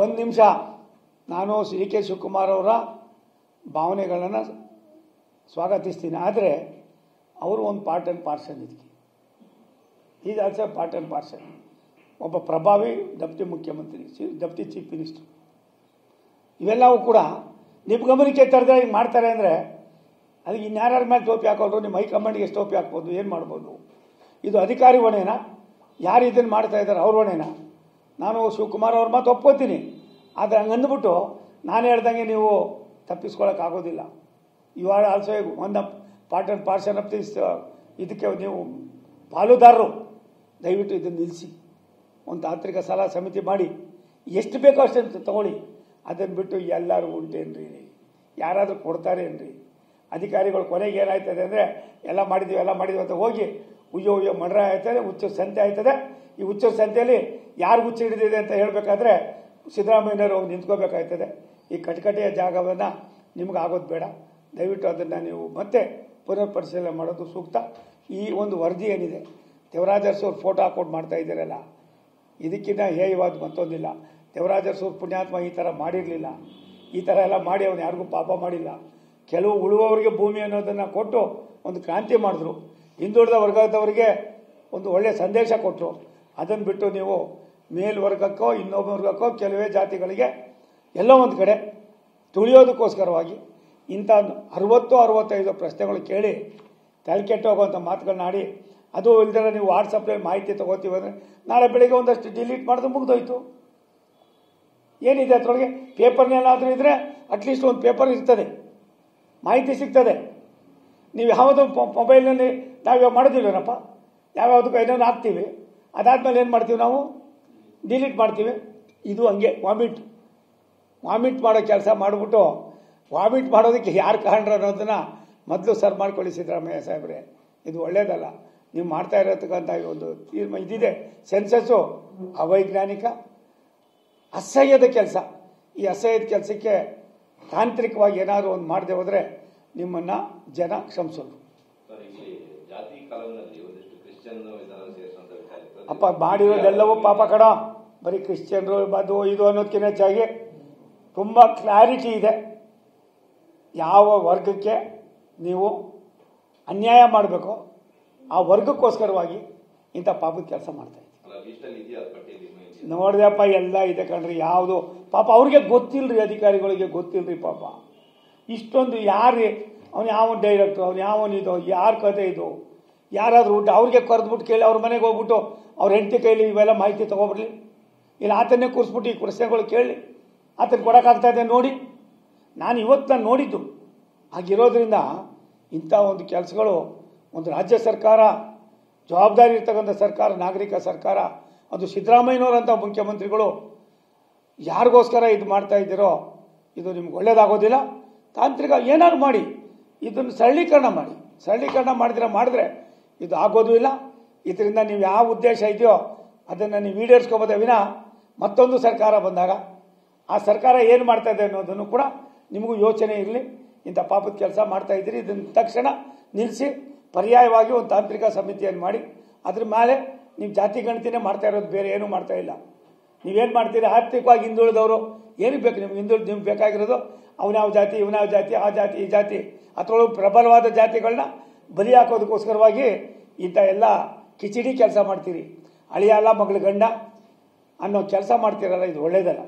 ಒಂದು ನಿಮಿಷ, ನಾನು ಡಿ ಕೆ ಶಿವಕುಮಾರ್ ಅವರ ಭಾವನೆಗಳನ್ನು ಸ್ವಾಗತಿಸ್ತೀನಿ. ಆದರೆ ಅವರು ಒಂದು ಪಾರ್ಟ್ ಆ್ಯಂಡ್ ಪಾರ್ಸನ್ ಇದಕ್ಕೆ. Is also part and parcel. ಒಬ್ಬ ಪ್ರಭಾವಿ ಡೆಪ್ಟಿ ಮುಖ್ಯಮಂತ್ರಿ, ಡೆಪ್ಟಿ ಚೀಫ್ ಮಿನಿಸ್ಟರ್. ಇವೆಲ್ಲವೂ ಕೂಡ ನಿಮ್ಮ ಗಮನಕ್ಕೆ ತರದೆ ಹಿಂಗೆ ಮಾಡ್ತಾರೆ ಅಂದರೆ ಅದಕ್ಕೆ ಇನ್ಯಾರ್ಯಾರ ಮೇಲೆ ಟೋಪಿ ಹಾಕೋರು? ನಿಮ್ಮ ಹೈಕಮಾಂಡ್ಗೆ ಎಷ್ಟು ಟೋಪಿ ಹಾಕ್ಬೋದು? ಏನು ಮಾಡ್ಬೋದು? ಇದು ಅಧಿಕಾರಿ ಹೊಣೆನಾ? ಯಾರು ಇದನ್ನು ಮಾಡ್ತಾ ಇದ್ದಾರೆ ಅವ್ರ ಹೊಣೆನಾ? ನಾನು ಶಿವಕುಮಾರ್ ಅವ್ರ ಮಾತು ಒಪ್ಕೋತೀನಿ. ಆದರೆ ಹಂಗೆ ಅಂದ್ಬಿಟ್ಟು ನಾನು ಹೇಳ್ದಂಗೆ ನೀವು ತಪ್ಪಿಸ್ಕೊಳ್ಳೋಕ್ಕಾಗೋದಿಲ್ಲ. You are also one of part and parcel of this. ಇದಕ್ಕೆ ನೀವು ಪಾಲುದಾರರು. ದಯವಿಟ್ಟು ಇದನ್ನು ನಿಲ್ಲಿಸಿ. ಒಂದು ತಾಂತ್ರಿಕ ಸಲಹಾ ಸಮಿತಿ ಮಾಡಿ ಎಷ್ಟು ಬೇಕೋ ಅಷ್ಟಂತ ತಗೊಳ್ಳಿ. ಅದನ್ನು ಬಿಟ್ಟು ಎಲ್ಲರೂ ಉಂಟೇನ್ರಿ? ಯಾರಾದರೂ ಕೊಡ್ತಾರೇನ್ರಿ? ಅಧಿಕಾರಿಗಳು ಕೊನೆಗೆ ಏನಾಯ್ತದೆ ಅಂದರೆ ಎಲ್ಲ ಮಾಡಿದ್ದೀವಿ ಅಂತ ಹೋಗಿ ಉಯ್ಯೋ ಮಡ್ರ ಆಯ್ತದೆ, ಹುಚ್ಚ ಸಂತೆ ಆಯ್ತದೆ. ಈ ಹುಚ್ಚ ಸಂತೆಯಲ್ಲಿ ಯಾರು ಹುಚ್ಚ ಹಿಡಿದಿದೆ ಅಂತ ಹೇಳಬೇಕಾದ್ರೆ ಸಿದ್ದರಾಮಯ್ಯನವರು ಹೋಗಿ ನಿಂತ್ಕೋಬೇಕಾಯ್ತದೆ. ಈ ಕಟಕಟೆಯ ಜಾಗವನ್ನು ನಿಮ್ಗೆ ಆಗೋದು ಬೇಡ. ದಯವಿಟ್ಟು ಅದನ್ನು ನೀವು ಮತ್ತೆ ಪುನರ್ ಪರಿಶೀಲನೆ ಮಾಡೋದು ಸೂಕ್ತ. ಈ ಒಂದು ವರದಿ ಏನಿದೆ, ದೇವರಾಜ ಅರಸು ಫೋಟೋ ಹಾಕೊಂಡು ಮಾಡ್ತಾ ಇದ್ದೀರಲ್ಲ, ಇದಕ್ಕಿಂತ ಹೇಯವಾದ ಮತ್ತೊಂದಿಲ್ಲ. ದೇವರಾಜ ಅರಸು ಪುಣ್ಯಾತ್ಮ ಈ ಥರ ಮಾಡಿರಲಿಲ್ಲ. ಈ ಥರ ಎಲ್ಲ ಮಾಡಿ ಅವನು ಯಾರಿಗೂ ಪಾಪ ಮಾಡಿಲ್ಲ. ಕೆಲವು ಉಳುವವರಿಗೆ ಭೂಮಿ ಅನ್ನೋದನ್ನು ಕೊಟ್ಟು ಒಂದು ಕ್ರಾಂತಿ ಮಾಡಿದ್ರು. ಹಿಂದುಳಿದ ವರ್ಗದವರಿಗೆ ಒಂದು ಒಳ್ಳೆಯ ಸಂದೇಶ ಕೊಟ್ಟರು. ಅದನ್ನು ಬಿಟ್ಟು ನೀವು ಮೇಲ್ವರ್ಗಕ್ಕೋ ಇನ್ನೊಬ್ಬ ವರ್ಗಕ್ಕೋ ಕೆಲವೇ ಜಾತಿಗಳಿಗೆ ಎಲ್ಲೋ ಒಂದು ಕಡೆ ತುಳಿಯೋದಕ್ಕೋಸ್ಕರವಾಗಿ ಇಂಥ 60-65 ಪ್ರಶ್ನೆಗಳು ಕೇಳಿ ತಲೆ ಕೆಟ್ಟೋಗುವಂಥ ಮಾತುಗಳನ್ನ ಆಡಿ, ಅದು ಇಲ್ದರೆ ನೀವು ವಾಟ್ಸಪ್ನಲ್ಲಿ ಮಾಹಿತಿ ತೊಗೋತೀವಿ ಅಂದರೆ ನಾಳೆ ಬೆಳಿಗ್ಗೆ ಒಂದಷ್ಟು ಡಿಲೀಟ್ ಮಾಡಿದ್ರೆ ಮುಗಿದೋಯ್ತು. ಏನಿದೆ ಅದರೊಳಗೆ? ಪೇಪರ್ನೆಲ್ಲಾದರೂ ಇದ್ದರೆ ಅಟ್ಲೀಸ್ಟ್ ಒಂದು ಪೇಪರ್ ಇರ್ತದೆ, ಮಾಹಿತಿ ಸಿಗ್ತದೆ. ನೀವು ಯಾವುದೋ ಮೊಬೈಲ್ನಲ್ಲಿ ನಾವಿವಾಗ ಮಾಡೋದಿಲ್ವೇನಪ್ಪ? ಯಾವ್ಯಾವುದಕ್ಕೂ ಏನೇನು ಹಾಕ್ತೀವಿ, ಅದಾದಮೇಲೆ ಏನು ಮಾಡ್ತೀವಿ ನಾವು? ಡಿಲೀಟ್ ಮಾಡ್ತೀವಿ. ಇದು ಹಂಗೆ ವಾಮಿಟ್ ಮಾಡೋ ಕೆಲಸ ಮಾಡಿಬಿಟ್ಟು ವಾಮಿಟ್ ಮಾಡೋದಕ್ಕೆ ಯಾರು ಕಾರಣರು ಅನ್ನೋದನ್ನು ಮೊದಲು ಸರ್ ಮಾಡ್ಕೊಳ್ಳಿ ಸಿದ್ದರಾಮಯ್ಯ ಸಾಹೇಬ್ರೆ. ಇದು ಒಳ್ಳೆಯದಲ್ಲ. ನೀವು ಮಾಡ್ತಾ ಇರತಕ್ಕಂಥ ಒಂದು ಇದಿದೆ ಸೆನ್ಸಸ್ಸು ಅವೈಜ್ಞಾನಿಕ, ಅಸಹ್ಯದ ಕೆಲಸ. ಈ ಅಸಹ್ಯದ ಕೆಲಸಕ್ಕೆ ತಾಂತ್ರಿಕವಾಗಿ ಏನಾದರೂ ಒಂದು ಮಾಡದೆ ಹೋದರೆ ನಿಮ್ಮನ್ನು ಜನ ಕ್ಷಮಿಸೋದು. ಅಪ್ಪ ಮಾಡಿರೋದೆಲ್ಲವೂ ಪಾಪ ಕಡ. ಬರೀ ಕ್ರಿಶ್ಚಿಯನ್ರು ಅದು ಇದು ಅನ್ನೋದಕ್ಕಿಂತ ಹೆಚ್ಚಾಗಿ ತುಂಬ ಕ್ಲಾರಿಟಿ ಇದೆ. ಯಾವ ವರ್ಗಕ್ಕೆ ನೀವು ಅನ್ಯಾಯ ಮಾಡಬೇಕು ಆ ವರ್ಗಕ್ಕೋಸ್ಕರವಾಗಿ ಇಂಥ ಪಾಪದ ಕೆಲಸ ಮಾಡ್ತಾ ಇದ್ದೀವಿ. ನೋಡಿದೆಪ್ಪ, ಎಲ್ಲ ಇದೆ ಕಣ್ರಿ. ಯಾವುದು ಪಾಪ ಅವ್ರಿಗೆ ಗೊತ್ತಿಲ್ಲರಿ, ಅಧಿಕಾರಿಗಳಿಗೆ ಗೊತ್ತಿಲ್ಲರಿ ಪಾಪ. ಇಷ್ಟೊಂದು ಯಾರು ಅವನು ಯಾವ ಡೈರೆಕ್ಟ್ರು, ಅವನು ಯಾವನಿದು, ಯಾರ ಕತೆ ಇದು, ಯಾರಾದರೂ ಊಟ ಅವ್ರಿಗೆ ಕರೆದ್ಬಿಟ್ಟು ಕೇಳಿ, ಅವ್ರ ಮನೆಗೆ ಹೋಗ್ಬಿಟ್ಟು ಅವ್ರ ಹೆಂಡತಿ ಕೈಲಿ ಇವೆಲ್ಲ ಮಾಹಿತಿ ತೊಗೊಬರ್ಲಿ. ಇಲ್ಲ ಆತನ್ನೇ ಕೂರಿಸ್ಬಿಟ್ಟು ಈ ಪ್ರಶ್ನೆಗಳು ಕೇಳಿ ಆತನ ಕೊಡೋಕ್ಕಾಗ್ತಾ ಇದೆ ನೋಡಿ. ನಾನು ನೋಡಿದ್ದು ಹಾಗಿರೋದ್ರಿಂದ ಇಂಥ ಒಂದು ಕೆಲಸಗಳು ಒಂದು ರಾಜ್ಯ ಸರ್ಕಾರ, ಜವಾಬ್ದಾರಿ ಇರ್ತಕ್ಕಂಥ ಸರ್ಕಾರ, ನಾಗರಿಕ ಸರ್ಕಾರ, ಅದು ಸಿದ್ದರಾಮಯ್ಯನವರಂಥ ಮುಖ್ಯಮಂತ್ರಿಗಳು ಯಾರಿಗೋಸ್ಕರ ಇದು ಮಾಡ್ತಾ ಇದ್ದೀರೋ ಇದು ನಿಮ್ಗೆ ಒಳ್ಳೇದಾಗೋದಿಲ್ಲ. ತಾಂತ್ರಿಕ ಏನಾದ್ರು ಮಾಡಿ ಇದನ್ನು ಸರಳೀಕರಣ ಮಾಡಿದ್ರೆ ಇದು ಆಗೋದು ಇಲ್ಲ. ಇದರಿಂದ ನೀವು ಯಾವ ಉದ್ದೇಶ ಇದೆಯೋ ಅದನ್ನು ನೀವು ಈಡೇರಿಸ್ಕೋಬೋದೇ ವಿನ ಮತ್ತೊಂದು ಸರ್ಕಾರ ಬಂದಾಗ ಆ ಸರ್ಕಾರ ಏನು ಮಾಡ್ತಾ ಇದೆ ಅನ್ನೋದನ್ನು ಕೂಡ ನಿಮಗೂ ಯೋಚನೆ ಇರಲಿ. ಇಂಥ ಪಾಪದ ಕೆಲಸ ಮಾಡ್ತಾ ಇದ್ದೀರಿ, ಇದನ್ನು ತಕ್ಷಣ ನಿಲ್ಲಿಸಿ ಪರ್ಯಾಯವಾಗಿ ಒಂದು ತಾಂತ್ರಿಕ ಸಮಿತಿಯನ್ನು ಮಾಡಿ ಅದ್ರ ಮೇಲೆ ನೀವು ಜಾತಿ ಗಣತಿನೇ ಮಾಡ್ತಾ ಇರೋದು, ಬೇರೆ ಏನೂ ಮಾಡ್ತಾ ಇಲ್ಲ. ನೀವೇನು ಮಾಡ್ತೀರಿ? ಆರ್ಥಿಕವಾಗಿ ಹಿಂದುಳಿದವರು ಏನಕ್ಕೆ ಬೇಕು ನಿಮ್ಗೆ? ನಿಮ್ಗೆ ಬೇಕಾಗಿರೋದು ಅವನ್ಯಾವ ಜಾತಿ, ಇವನ್ಯಾವ ಜಾತಿ, ಆ ಜಾತಿ, ಈ ಜಾತಿ, ಅದರೊಳಗೆ ಪ್ರಬಲವಾದ ಜಾತಿಗಳನ್ನ ಬಲಿ ಹಾಕೋದಕ್ಕೋಸ್ಕರವಾಗಿ ಇಂಥ ಎಲ್ಲ ಕಿಚಿಡಿ ಕೆಲಸ ಮಾಡ್ತೀರಿ. ಅಳಿಯ ಅಲ್ಲ ಮಗಳ ಗಂಡ ಅನ್ನೋ ಕೆಲಸ ಮಾಡ್ತೀರಲ್ಲ, ಇದು ಒಳ್ಳೇದಲ್ಲ.